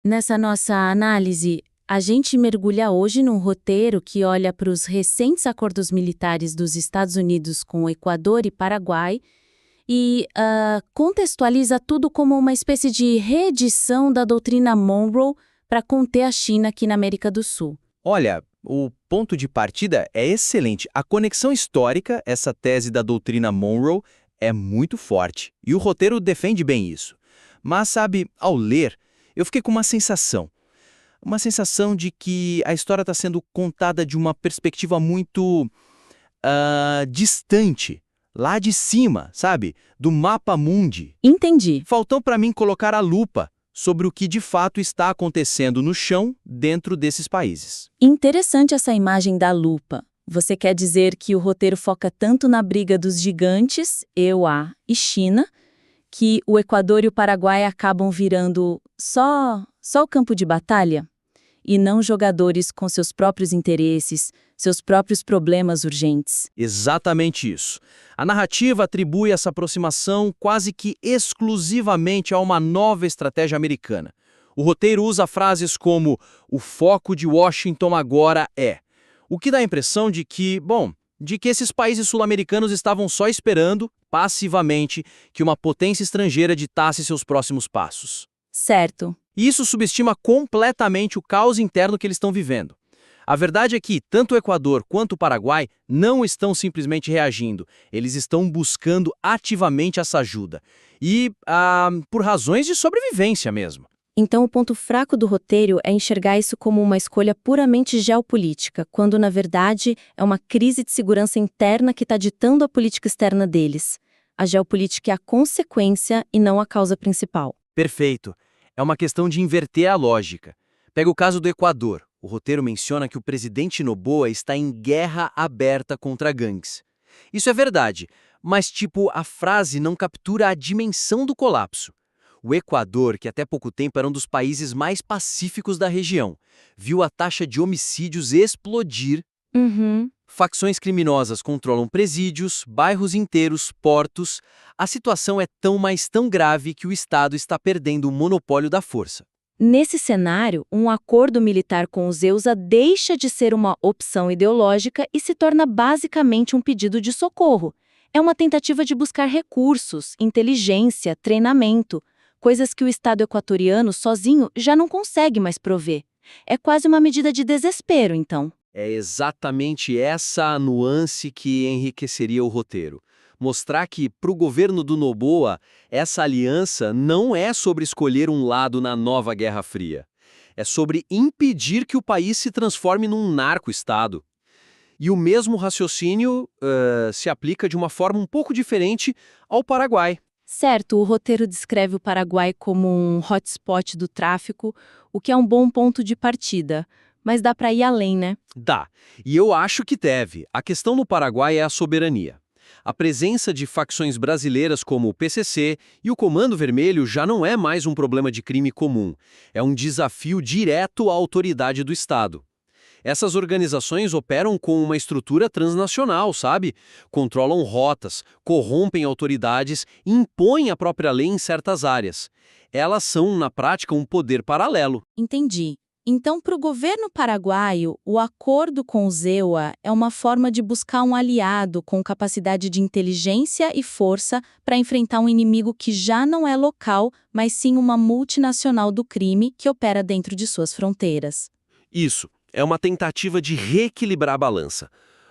Nessa nossa análise, a gente mergulha hoje num roteiro que olha para os recentes acordos militares dos Estados Unidos com o Equador e Paraguai e contextualiza tudo como uma espécie de reedição da doutrina Monroe para conter a China aqui na América do Sul. Olha, o ponto de partida é excelente. A conexão histórica, essa tese da doutrina Monroe, é muito forte. E o roteiro defende bem isso. Mas, sabe, ao ler, eu fiquei com uma sensação. Uma sensação de que a história está sendo contada de uma perspectiva muito distante. Lá de cima, sabe? Do mapa mundi. Entendi. Faltou para mim colocar a lupa sobre o que de fato está acontecendo no chão dentro desses países. Interessante essa imagem da lupa. Você quer dizer que o roteiro foca tanto na briga dos gigantes, EUA e China, que o Equador e o Paraguai acabam virando só o campo de batalha? E não jogadores com seus próprios interesses, seus próprios problemas urgentes. Exatamente isso. A narrativa atribui essa aproximação quase que exclusivamente a uma nova estratégia americana. O roteiro usa frases como "o foco de Washington agora é", o que dá a impressão de que esses países sul-americanos estavam só esperando, passivamente, que uma potência estrangeira ditasse seus próximos passos. Certo. E isso subestima completamente o caos interno que eles estão vivendo. A verdade é que tanto o Equador quanto o Paraguai não estão simplesmente reagindo, eles estão buscando ativamente essa ajuda. E por razões de sobrevivência mesmo. Então o ponto fraco do roteiro é enxergar isso como uma escolha puramente geopolítica, quando na verdade é uma crise de segurança interna que está ditando a política externa deles. A geopolítica é a consequência e não a causa principal. Perfeito. É uma questão de inverter a lógica. Pega o caso do Equador. O roteiro menciona que o presidente Noboa está em guerra aberta contra gangues. Isso é verdade, mas a frase não captura a dimensão do colapso. O Equador, que até pouco tempo era um dos países mais pacíficos da região, viu a taxa de homicídios explodir. Facções criminosas controlam presídios, bairros inteiros, portos. A situação é tão grave que o Estado está perdendo o monopólio da força. Nesse cenário, um acordo militar com os EUSA deixa de ser uma opção ideológica e se torna basicamente um pedido de socorro. É uma tentativa de buscar recursos, inteligência, treinamento, coisas que o Estado equatoriano sozinho já não consegue mais prover. É quase uma medida de desespero, então. É exatamente essa a nuance que enriqueceria o roteiro. Mostrar que, para o governo do Noboa, essa aliança não é sobre escolher um lado na nova Guerra Fria. É sobre impedir que o país se transforme num narco-estado. E o mesmo raciocínio se aplica de uma forma um pouco diferente ao Paraguai. Certo, o roteiro descreve o Paraguai como um hotspot do tráfico, o que é um bom ponto de partida. Mas dá para ir além, né? Dá. E eu acho que deve. A questão no Paraguai é a soberania. A presença de facções brasileiras como o PCC e o Comando Vermelho já não é mais um problema de crime comum. É um desafio direto à autoridade do Estado. Essas organizações operam com uma estrutura transnacional, sabe? Controlam rotas, corrompem autoridades e impõem a própria lei em certas áreas. Elas são, na prática, um poder paralelo. Entendi. Então, para o governo paraguaio, o acordo com o EUA é uma forma de buscar um aliado com capacidade de inteligência e força para enfrentar um inimigo que já não é local, mas sim uma multinacional do crime que opera dentro de suas fronteiras. Isso. É uma tentativa de reequilibrar a balança.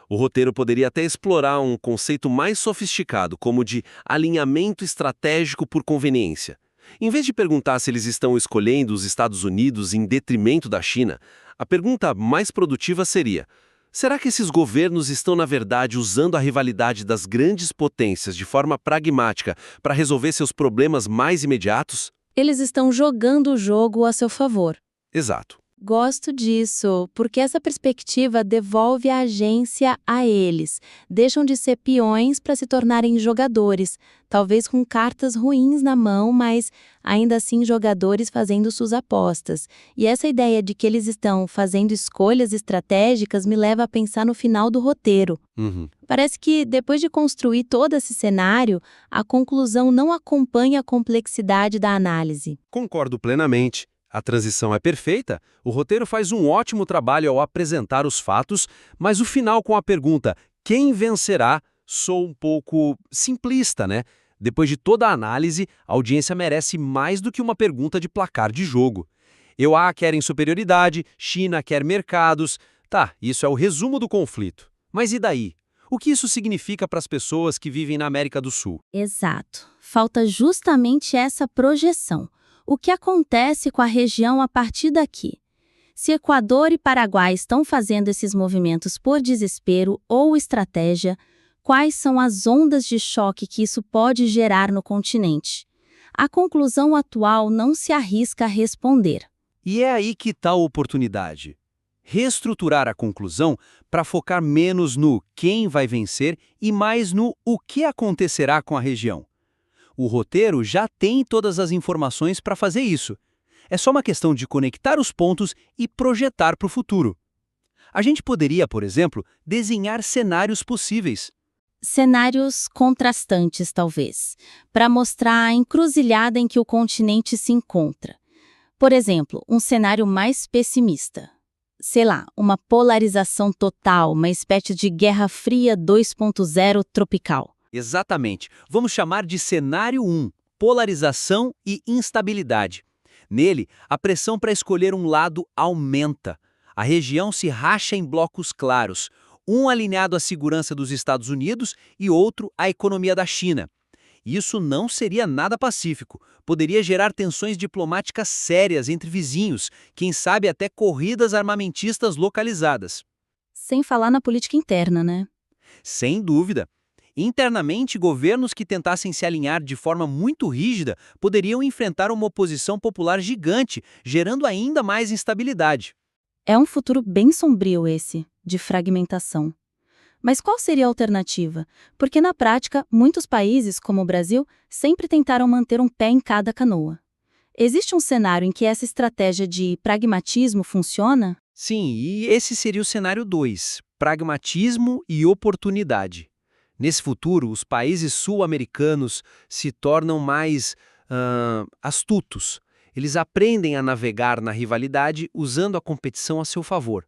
O roteiro poderia até explorar um conceito mais sofisticado, como de alinhamento estratégico por conveniência. Em vez de perguntar se eles estão escolhendo os Estados Unidos em detrimento da China, a pergunta mais produtiva seria: será que esses governos estão, na verdade, usando a rivalidade das grandes potências de forma pragmática para resolver seus problemas mais imediatos? Eles estão jogando o jogo a seu favor. Exato. Gosto disso, porque essa perspectiva devolve a agência a eles. Deixam de ser peões para se tornarem jogadores, talvez com cartas ruins na mão, mas ainda assim jogadores fazendo suas apostas. E essa ideia de que eles estão fazendo escolhas estratégicas me leva a pensar no final do roteiro. Parece que, depois de construir todo esse cenário, a conclusão não acompanha a complexidade da análise. Concordo plenamente. A transição é perfeita, o roteiro faz um ótimo trabalho ao apresentar os fatos, mas o final com a pergunta "quem vencerá?" soa um pouco simplista, né? Depois de toda a análise, a audiência merece mais do que uma pergunta de placar de jogo. EUA querem superioridade, China quer mercados. Tá, isso é o resumo do conflito. Mas e daí? O que isso significa para as pessoas que vivem na América do Sul? Exato. Falta justamente essa projeção. O que acontece com a região a partir daqui? Se Equador e Paraguai estão fazendo esses movimentos por desespero ou estratégia, quais são as ondas de choque que isso pode gerar no continente? A conclusão atual não se arrisca a responder. E é aí que está a oportunidade. Reestruturar a conclusão para focar menos no quem vai vencer e mais no o que acontecerá com a região. O roteiro já tem todas as informações para fazer isso. É só uma questão de conectar os pontos e projetar para o futuro. A gente poderia, por exemplo, desenhar cenários possíveis. Cenários contrastantes, talvez, para mostrar a encruzilhada em que o continente se encontra. Por exemplo, um cenário mais pessimista. Sei lá, uma polarização total, uma espécie de Guerra Fria 2.0 tropical. Exatamente. Vamos chamar de cenário 1, polarização e instabilidade. Nele, a pressão para escolher um lado aumenta. A região se racha em blocos claros, um alinhado à segurança dos Estados Unidos e outro à economia da China. Isso não seria nada pacífico. Poderia gerar tensões diplomáticas sérias entre vizinhos, quem sabe até corridas armamentistas localizadas. Sem falar na política interna, né? Sem dúvida. Internamente, governos que tentassem se alinhar de forma muito rígida poderiam enfrentar uma oposição popular gigante, gerando ainda mais instabilidade. É um futuro bem sombrio esse, de fragmentação. Mas qual seria a alternativa? Porque na prática, muitos países, como o Brasil, sempre tentaram manter um pé em cada canoa. Existe um cenário em que essa estratégia de pragmatismo funciona? Sim, e esse seria o cenário 2, pragmatismo e oportunidade. Nesse futuro, os países sul-americanos se tornam mais astutos. Eles aprendem a navegar na rivalidade usando a competição a seu favor.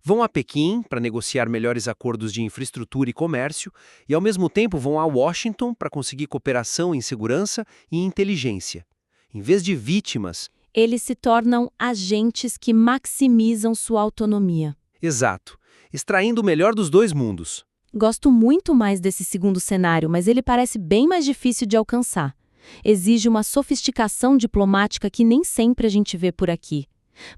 Vão a Pequim para negociar melhores acordos de infraestrutura e comércio e, ao mesmo tempo, vão a Washington para conseguir cooperação em segurança e inteligência. Em vez de vítimas... Eles se tornam agentes que maximizam sua autonomia. Exato. Extraindo o melhor dos dois mundos. Gosto muito mais desse segundo cenário, mas ele parece bem mais difícil de alcançar. Exige uma sofisticação diplomática que nem sempre a gente vê por aqui.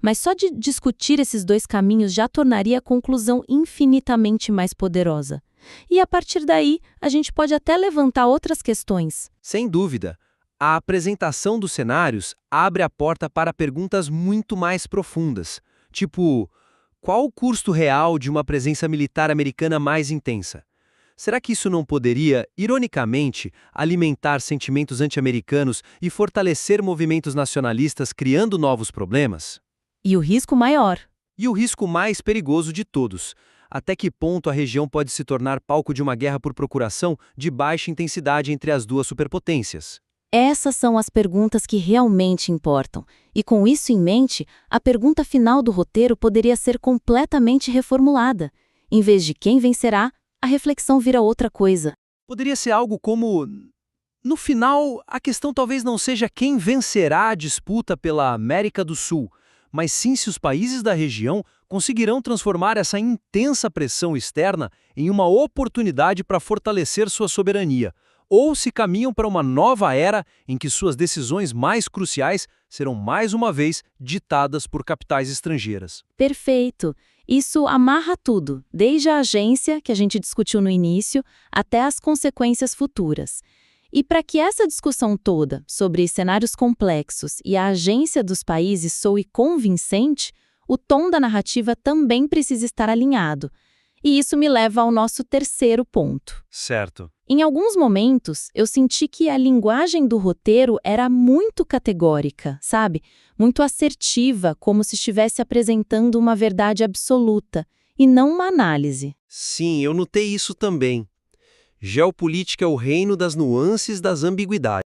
Mas só de discutir esses dois caminhos já tornaria a conclusão infinitamente mais poderosa. E a partir daí, a gente pode até levantar outras questões. Sem dúvida. A apresentação dos cenários abre a porta para perguntas muito mais profundas, tipo, qual o custo real de uma presença militar americana mais intensa? Será que isso não poderia, ironicamente, alimentar sentimentos anti-americanos e fortalecer movimentos nacionalistas criando novos problemas? E o risco maior? E o risco mais perigoso de todos. Até que ponto a região pode se tornar palco de uma guerra por procuração de baixa intensidade entre as duas superpotências? Essas são as perguntas que realmente importam. E com isso em mente, a pergunta final do roteiro poderia ser completamente reformulada. Em vez de quem vencerá, a reflexão vira outra coisa. Poderia ser algo como... No final, a questão talvez não seja quem vencerá a disputa pela América do Sul, mas sim se os países da região conseguirão transformar essa intensa pressão externa em uma oportunidade para fortalecer sua soberania, ou se caminham para uma nova era em que suas decisões mais cruciais serão mais uma vez ditadas por capitais estrangeiras. Perfeito. Isso amarra tudo, desde a agência, que a gente discutiu no início, até as consequências futuras. E para que essa discussão toda sobre cenários complexos e a agência dos países soe convincente, o tom da narrativa também precisa estar alinhado. E isso me leva ao nosso terceiro ponto. Certo. Em alguns momentos, eu senti que a linguagem do roteiro era muito categórica, sabe? Muito assertiva, como se estivesse apresentando uma verdade absoluta, e não uma análise. Sim, eu notei isso também. Geopolítica é o reino das nuances das ambiguidades.